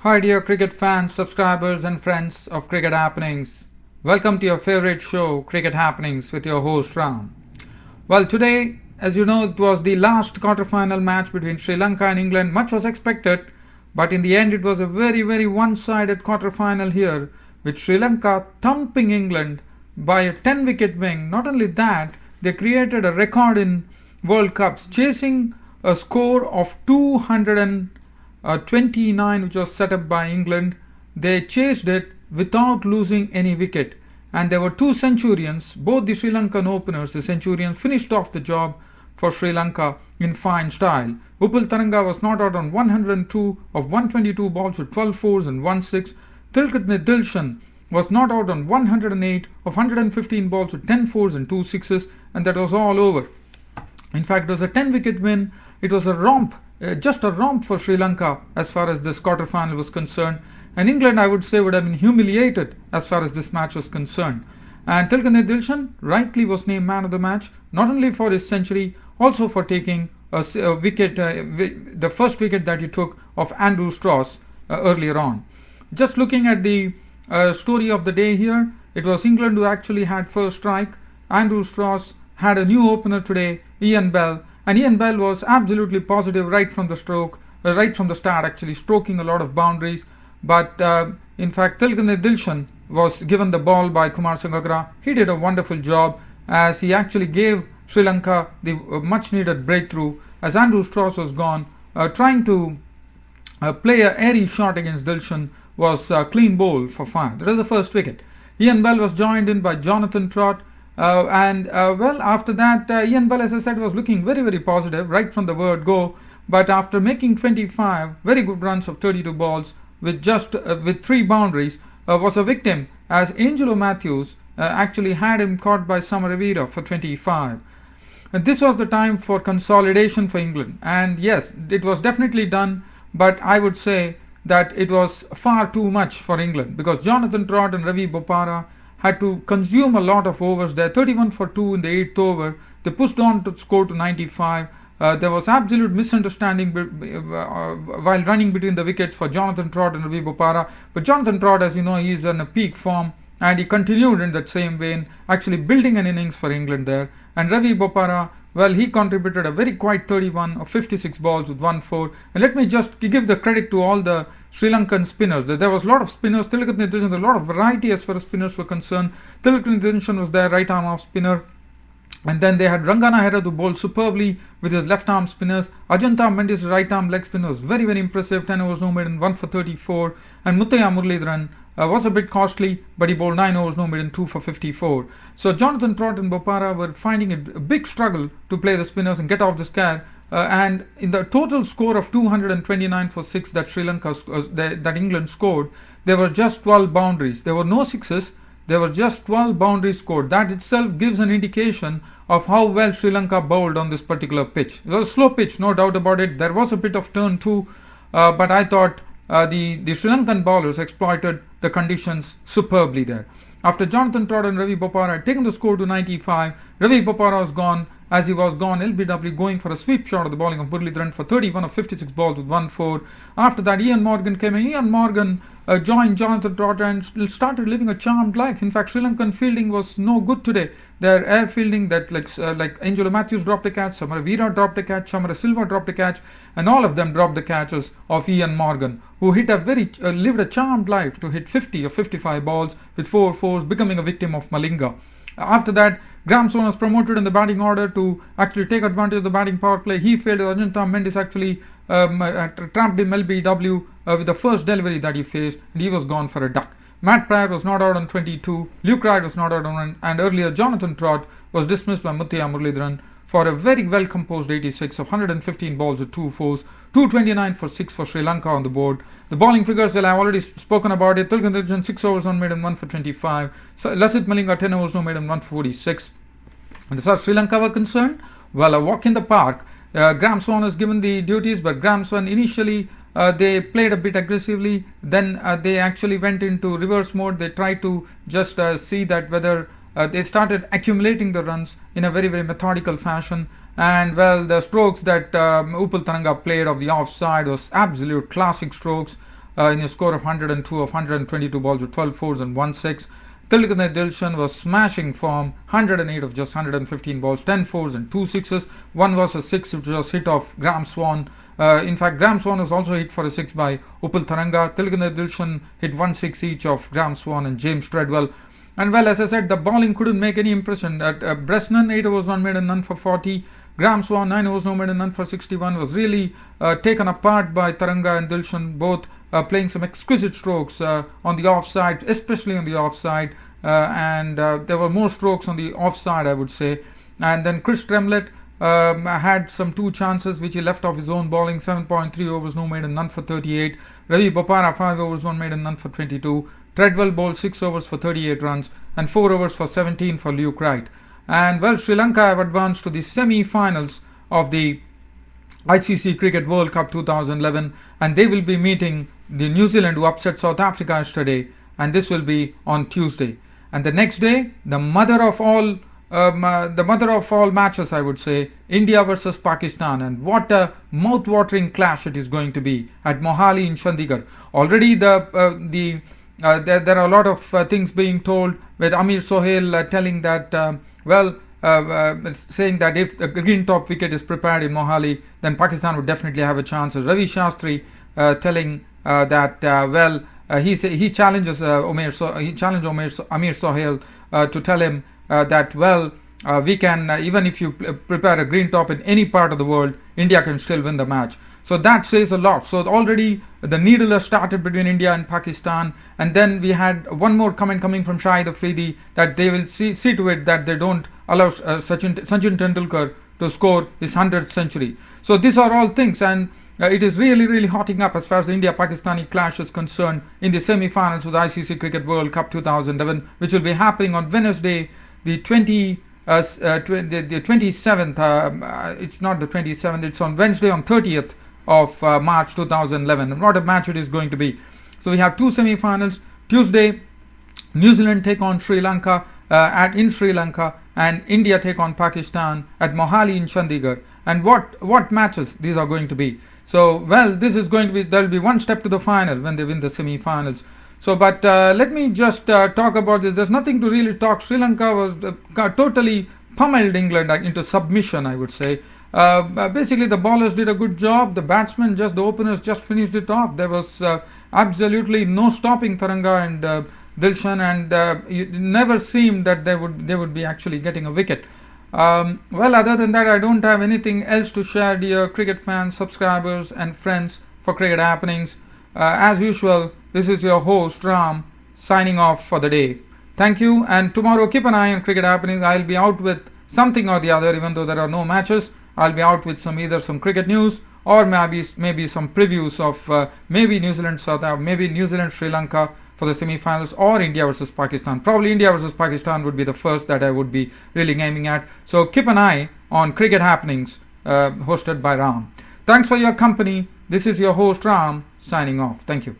Hi dear cricket fans, subscribers and friends of Cricket Happenings. Welcome to your favorite show, Cricket Happenings, with your host Ram. Well, today, as you know, it was the last quarter-final match between Sri Lanka and England. Much was expected, but in the end it was a very one-sided quarter-final here, with Sri Lanka thumping England by a 10-wicket win. Not only that, they created a record in World Cups, chasing a score of 229, which was set up by England. They chased it without losing any wicket, and there were two centurions. Both the Sri Lankan openers, the centurions, finished off the job for Sri Lanka in fine style. Tharanga was not out on 102 of 122 balls with 12 fours and 1 6. Dilshan was not out on 108 of 115 balls with 10 fours and 2 sixes, and that was all over. In fact, it was a 10-wicket win. It was a romp, just a romp for Sri Lanka as far as this quarter-final was concerned. And England, I would say, would have been humiliated as far as this match was concerned. And Dilshan rightly was named man of the match, not only for his century, also for taking a wicket, the first wicket that he took of Andrew Strauss earlier on. Just looking at the story of the day here, it was England who actually had first strike. Andrew Strauss had a new opener today, Ian Bell, and Ian Bell was absolutely positive right from the start, actually stroking a lot of boundaries. But in fact, Dilshan was given the ball by Kumar Sangakkara. He did a wonderful job as he actually gave Sri Lanka the much needed breakthrough as Andrew Strauss was gone. Trying to play an airy shot against Dilshan was clean bowled for 5. That was the first wicket. Ian Bell was joined in by Jonathan Trott. After that, Ian Bell, as I said, was looking very positive right from the word go. But after making 25 very good runs of 32 balls with just with 3 boundaries, was a victim as Angelo Matthews actually had him caught by Samaravira for 25. And this was the time for consolidation for England. And yes, it was definitely done, but I would say that it was far too much for England because Jonathan Trott and Ravi Bopara had to consume a lot of overs there. 31 for 2 in the 8th over. They pushed on to score to 95. There was absolute misunderstanding while running between the wickets for Jonathan Trott and Ravi Bopara. But Jonathan Trott, as you know, he is in a peak form, and he continued in that same vein, actually building an innings for England there. And Ravi Bopara, well, he contributed a very quiet 31 of 56 balls with 1 4. And let me just give the credit to all the Sri Lankan spinners. There was a lot of spinners. A lot of variety as far as spinners were concerned. Dilshan was their right arm off spinner. And then they had Rangana Herath who bowled superbly with his left arm spinners. Ajanta Mendes' right arm leg spinner was very impressive. 10 overs no maiden, 1 for 34. And Muthaiya Muralidharan was a bit costly, but he bowled 9 overs no maiden, 2 for 54. So Jonathan Trott and Bopara were finding it a big struggle to play the spinners and get off the scare. And in the total score of 229 for 6 that that England scored, there were just 12 boundaries. There were no sixes. There were just 12 boundaries scored. That itself gives an indication of how well Sri Lanka bowled on this particular pitch. It was a slow pitch, no doubt about it. There was a bit of turn too, but I thought the Sri Lankan bowlers exploited the conditions superbly there. After Jonathan Trott and Ravi Bopara had taken the score to 95, Ravi Bopara was gone. As he was gone, LBW going for a sweep shot of the bowling of Muralidharan for 31 of 56 balls with 1 4. After that, Ian Morgan came in. Ian Morgan joined Jonathan Trott and started living a charmed life. In fact, Sri Lankan fielding was no good today. Their air fielding, that like Angelo Matthews dropped a catch, Samaravira dropped a catch, Samara Silva dropped a catch, and all of them dropped the catches of Ian Morgan, who hit lived a charmed life to hit 50 or 55 balls with 4 fours, becoming a victim of Malinga. After that, Graham Souness was promoted in the batting order to actually take advantage of the batting power play. He failed. Ajanta Mendes actually trapped him LBW with the first delivery that he faced, and he was gone for a duck. Matt Pryor was not out on 22. Luke Wright was not out on 1, and earlier Jonathan Trott was dismissed by Muthaiya Muralidharan for a very well composed 86 of 115 balls with 2 fours, 229 for 6 for Sri Lanka on the board. The bowling figures, well, I've already spoken about it. Dilshan 6 overs on maiden, 1 for 25. So Lasith Malinga 10 overs no maiden, 1 for 46. And as far as Sri Lanka were concerned, well, a walk in the park. Graham Souness was given the duties, but Graham Souness initially they played a bit aggressively. Then they actually went into reverse mode. They tried to just see that whether they started accumulating the runs in a very methodical fashion. And well, the strokes that Tharanga played of the offside was absolute classic strokes. in a score of 102 of 122 balls with 12 fours and 1 6. Dilshan was smashing form, 108 of just 115 balls, 10 fours and 2 sixes. One was a 6 which was hit off Graham Swan. In fact, Graham Swan was also hit for a 6 by Tharanga. Dilshan hit 1 6 each of Graham Swan and James Treadwell. And well, as I said, the bowling couldn't make any impression. Bresnan, 8 overs, 1 made and none for 40. Graham Swan, 9 overs, no made and none for 61, was really taken apart by Tharanga and Dilshan, both playing some exquisite strokes on the offside, especially on the offside. And there were more strokes on the offside, I would say. And then Chris Tremlett had some 2 chances which he left off his own bowling, 7.3 overs, no made and none for 38. Ravi Bopara, 5 overs, 1 made and none for 22. Treadwell bowled 6 overs for 38 runs and 4 overs for 17 for Luke Wright. And well, Sri Lanka have advanced to the semi-finals of the ICC Cricket World Cup 2011, and they will be meeting the New Zealand, who upset South Africa yesterday, and this will be on Tuesday. And the next day, the mother of all matches, I would say, India versus Pakistan, and what a mouth-watering clash it is going to be at Mohali in Chandigarh. Already there are a lot of things being told, with Amir Sohail telling that, saying that if the green top wicket is prepared in Mohali, then Pakistan would definitely have a chance. As Ravi Shastri telling that, he challenges Amir Sohail to tell him that, we can, even if you prepare a green top in any part of the world, India can still win the match. So that says a lot. So already the needle has started between India and Pakistan, and then we had one more comment coming from Shahid Afridi that they will see to it that they don't allow Sachin Tendulkar to score his 100th century. So these are all things, and it is really hotting up as far as the India-Pakistani clash is concerned in the semi-finals of the ICC Cricket World Cup 2011, which will be happening on Wednesday, the 27th. It's not the 27th. It's on Wednesday, on 30th of March 2011. And what a match it is going to be. So we have 2 semi-finals. Tuesday, New Zealand take on Sri Lanka in Sri Lanka, and India take on Pakistan at Mohali in Chandigarh. And what matches these are going to be. So, well, this is going to be, there will be one step to the final when they win the semi-finals. So, but let me just talk about this. There's nothing to really talk. Sri Lanka was totally pummeled England into submission, I would say. Basically, the bowlers did a good job. The batsmen, the openers just finished it off. There was absolutely no stopping Tharanga and Dilshan, and it never seemed that they would be actually getting a wicket. Well, other than that, I don't have anything else to share, dear cricket fans, subscribers and friends for Cricket Happenings. As usual, this is your host Ram signing off for the day. Thank you, and tomorrow keep an eye on Cricket Happenings. I'll be out with something or the other, even though there are no matches. I'll be out with either some cricket news or maybe some previews of maybe New Zealand maybe New Zealand Sri Lanka for the semi-finals, or India versus Pakistan. Probably India versus Pakistan would be the first that I would be really aiming at. So keep an eye on Cricket Happenings, hosted by Ram. Thanks for your company. This is your host Ram signing off. Thank you.